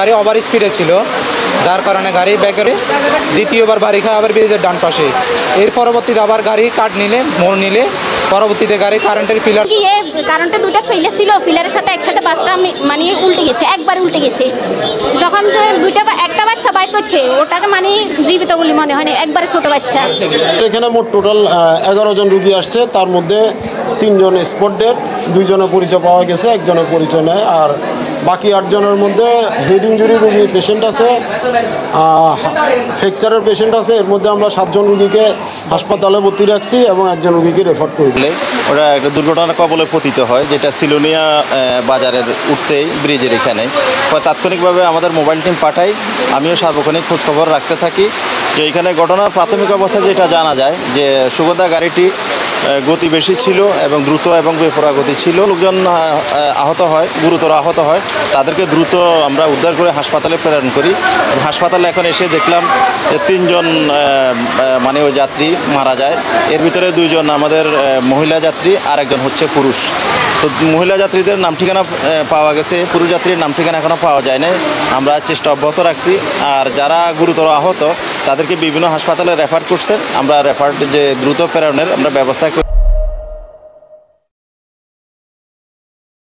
গাড়ি ওভার স্পিডে ছিল, যার কারণে গাড়ি ব্যাকে দ্বিতীয়বার বাড়ি খায় আবার ব্রিজের ডান পাশে। এর পরবর্তীতে আবার গাড়ি কাট নিলে, মোড় নিলে, পরবর্তীতে গাড়ি কারেন্টের পিলার কারেন্টে দুটো ফিলার ছিল, ফিলারের সাথে একসাথে বাসটা মানে উল্টে গেছে, একবার উল্টে গেছে। যখন একটা বাচ্চা বাইর করছে, ওটাকে মানে জীবিত বলে মনে হয় না, একবারে ছোট বাচ্চা। এখানে মোট টোটাল 11 জন রুগী আসছে, তার মধ্যে 3 জন স্পট ডেড, 2 জনের পরিচয় পাওয়া গেছে, 1 জনের পরিচয় নেই। আর বাকি 8 জনের মধ্যে হেড ইঞ্জুরি রুগীর পেশেন্ট আছে, ফ্র্যাকচারের পেশেন্ট আছে। এর মধ্যে আমরা 7 জন রুগীকে হাসপাতালে ভর্তি রাখছি এবং 1 জন রুগীকে রেফার করে দিলে ওরা একটা দুর্ঘটনার কবলে পতিত হয়, যেটা সিলোনিয়া বাজারের উঠতেই ব্রিজের এখানে। তাৎক্ষণিকভাবে আমাদের মোবাইল টিম পাঠাই, আমিও সার্বক্ষণিক খোঁজখবর রাখতে থাকি। যে এখানে ঘটনার প্রাথমিক অবস্থায় যেটা জানা যায় যে সুগন্ধা গাড়িটি গতি বেশি ছিল এবং দ্রুত এবং বেপরোয়া গতি ছিল। লোকজন আহত হয়, গুরুতর আহত হয়, তাদেরকে দ্রুত আমরা উদ্ধার করে হাসপাতালে প্রেরণ করি। হাসপাতালে এখন এসে দেখলাম যে 3 জন মানে ওই যাত্রী মারা যায়। এর ভিতরে 2 জন আমাদের মহিলা যাত্রী আর 1 জন হচ্ছে পুরুষ। তো মহিলা যাত্রীদের নাম ঠিকানা পাওয়া গেছে, পুরুষ যাত্রীর নাম ঠিকানা এখনও পাওয়া যায় না। আমরা চেষ্টা অব্যাহত রাখছি। আর যারা গুরুতর আহত তাদেরকে বিভিন্ন হাসপাতালে রেফার করছেন, আমরা রেফার যে দ্রুত প্রেরণের আমরা ব্যবস্থা করি।